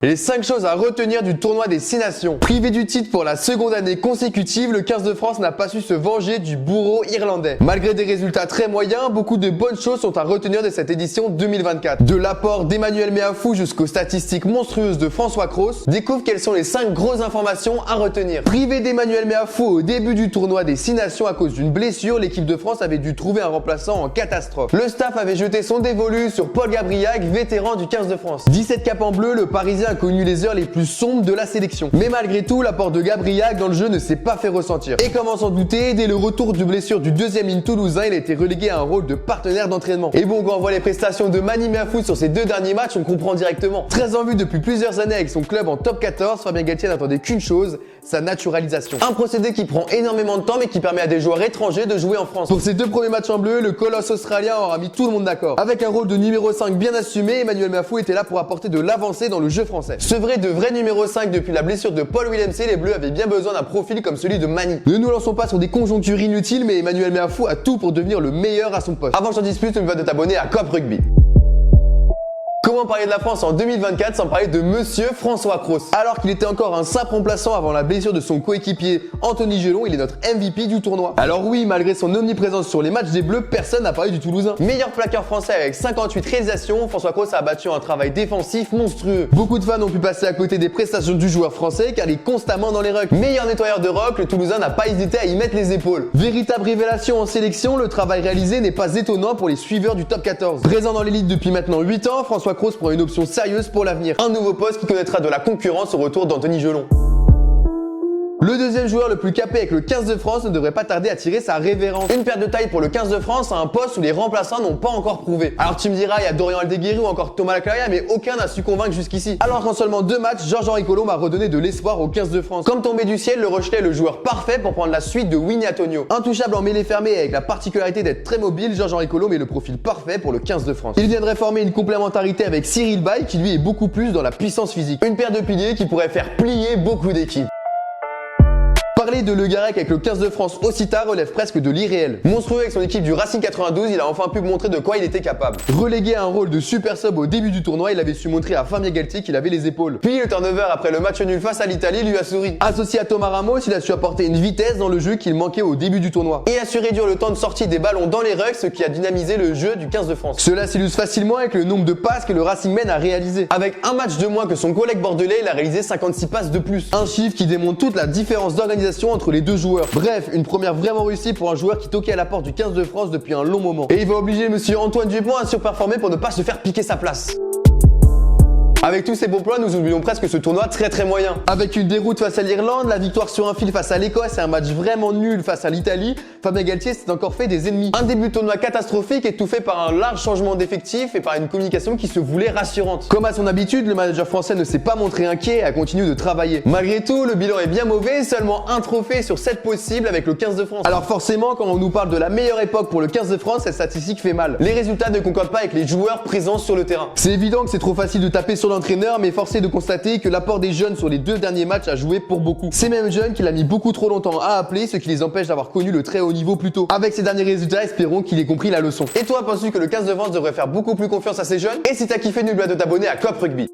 Les 5 choses à retenir du tournoi des 6 nations. Privé du titre pour la seconde année consécutive, le 15 de France n'a pas su se venger du bourreau irlandais. Malgré des résultats très moyens, beaucoup de bonnes choses sont à retenir de cette édition 2024. De l'apport d'Emmanuel Meafou jusqu'aux statistiques monstrueuses de François Cros, découvre quelles sont les 5 grosses informations à retenir. Privé d'Emmanuel Meafou au début du tournoi des 6 nations à cause d'une blessure, l'équipe de France avait dû trouver un remplaçant en catastrophe. Le staff avait jeté son dévolu sur Paul Gabriac, vétéran du 15 de France. 17 capes en bleu, le Parisien a connu les heures les plus sombres de la sélection. Mais malgré tout, l'apport de Gabriac dans le jeu ne s'est pas fait ressentir. Et comment s'en douter, dès le retour de blessure du deuxième ligne toulousain, il a été relégué à un rôle de partenaire d'entraînement. Et bon, quand on voit les prestations de Mani Meafou sur ses 2 derniers matchs, on comprend directement. Très en vue depuis plusieurs années avec son club en top 14, Fabien Galtier n'attendait qu'une chose, sa naturalisation. Un procédé qui prend énormément de temps mais qui permet à des joueurs étrangers de jouer en France. Pour ses 2 premiers matchs en bleu, le colosse australien aura mis tout le monde d'accord. Avec un rôle de numéro 5 bien assumé, Emmanuel Meafou était là pour apporter de l'avancée dans le jeu français. Ce vrai numéro 5 depuis la blessure de Paul Willemse, les Bleus avaient bien besoin d'un profil comme celui de Mani. Ne nous lançons pas sur des conjonctures inutiles, mais Emmanuel Meafou a tout pour devenir le meilleur à son poste. Avant que j'en dise plus, n'oublie pas de t'abonner à Cop Rugby. Comment parler de la France en 2024 sans parler de monsieur François Cros? Alors qu'il était encore un simple remplaçant avant la blessure de son coéquipier Anthony Gelon, il est notre MVP du tournoi. Alors oui, malgré son omniprésence sur les matchs des Bleus, personne n'a parlé du Toulousain. Meilleur plaqueur français avec 58 réalisations, François Cros a abattu un travail défensif monstrueux. Beaucoup de fans ont pu passer à côté des prestations du joueur français car il est constamment dans les rucks. Meilleur nettoyeur de rock, le Toulousain n'a pas hésité à y mettre les épaules. Véritable révélation en sélection, le travail réalisé n'est pas étonnant pour les suiveurs du top 14. Présent dans l'élite depuis maintenant 8 ans, François Cros prend une option sérieuse pour l'avenir. Un nouveau poste qui connaîtra de la concurrence au retour d'Anthony Gelon. Le deuxième joueur le plus capé avec le 15 de France ne devrait pas tarder à tirer sa révérence. Une perte de taille pour le 15 de France à un poste où les remplaçants n'ont pas encore prouvé. Alors tu me diras, il y a Dorian Aldeguerri ou encore Thomas Laclaria, mais aucun n'a su convaincre jusqu'ici. Alors qu'en seulement 2 matchs, Georges-Henri Collomb a redonné de l'espoir au 15 de France. Comme tombé du ciel, le Rochelet est le joueur parfait pour prendre la suite de Winnie Antonio. Intouchable en mêlée fermée avec la particularité d'être très mobile, Georges-Henri Collomb est le profil parfait pour le 15 de France. Il viendrait former une complémentarité avec Cyril Bay qui lui est beaucoup plus dans la puissance physique. Une paire de piliers qui pourrait faire plier beaucoup d'équipes. Parler de Le Garec avec le 15 de France aussi tard relève presque de l'irréel. Monstrueux avec son équipe du Racing 92, il a enfin pu montrer de quoi il était capable. Relégué à un rôle de super sub au début du tournoi, il avait su montrer à Fabien Galtier qu'il avait les épaules. Puis le turnover après le match nul face à l'Italie lui a souri. Associé à Thomas Ramos, il a su apporter une vitesse dans le jeu qu'il manquait au début du tournoi. Et a su réduire le temps de sortie des ballons dans les rucks, ce qui a dynamisé le jeu du 15 de France. Cela s'illustre facilement avec le nombre de passes que le Racing Men a réalisé. Avec un match de moins que son collègue bordelais, il a réalisé 56 passes de plus. Un chiffre qui démontre toute la différence d'organisation entre les deux joueurs. Bref, une première vraiment réussie pour un joueur qui toquait à la porte du 15 de France depuis un long moment. Et il va obliger monsieur Antoine Dupont à surperformer pour ne pas se faire piquer sa place. Avec tous ces bons plans, nous oublions presque ce tournoi très moyen. Avec une déroute face à l'Irlande, la victoire sur un fil face à l'Écosse et un match vraiment nul face à l'Italie, Fabien Galtier s'est encore fait des ennemis. Un début de tournoi catastrophique étouffé par un large changement d'effectif et par une communication qui se voulait rassurante. Comme à son habitude, le manager français ne s'est pas montré inquiet et a continué de travailler. Malgré tout, le bilan est bien mauvais, seulement un trophée sur 7 possibles avec le 15 de France. Alors forcément, quand on nous parle de la meilleure époque pour le 15 de France, cette statistique fait mal. Les résultats ne concordent pas avec les joueurs présents sur le terrain. C'est évident que c'est trop facile de taper sur l'entraîneur, mais force est de constater que l'apport des jeunes sur les 2 derniers matchs a joué pour beaucoup. Ces mêmes jeunes qu'il a mis beaucoup trop longtemps à appeler, ce qui les empêche d'avoir connu le très haut niveau plus tôt. Avec ces derniers résultats, espérons qu'il ait compris la leçon. Et toi, penses-tu que le 15 de France devrait faire beaucoup plus confiance à ces jeunes? Et si t'as kiffé, n'oublie pas de t'abonner à Cop Rugby.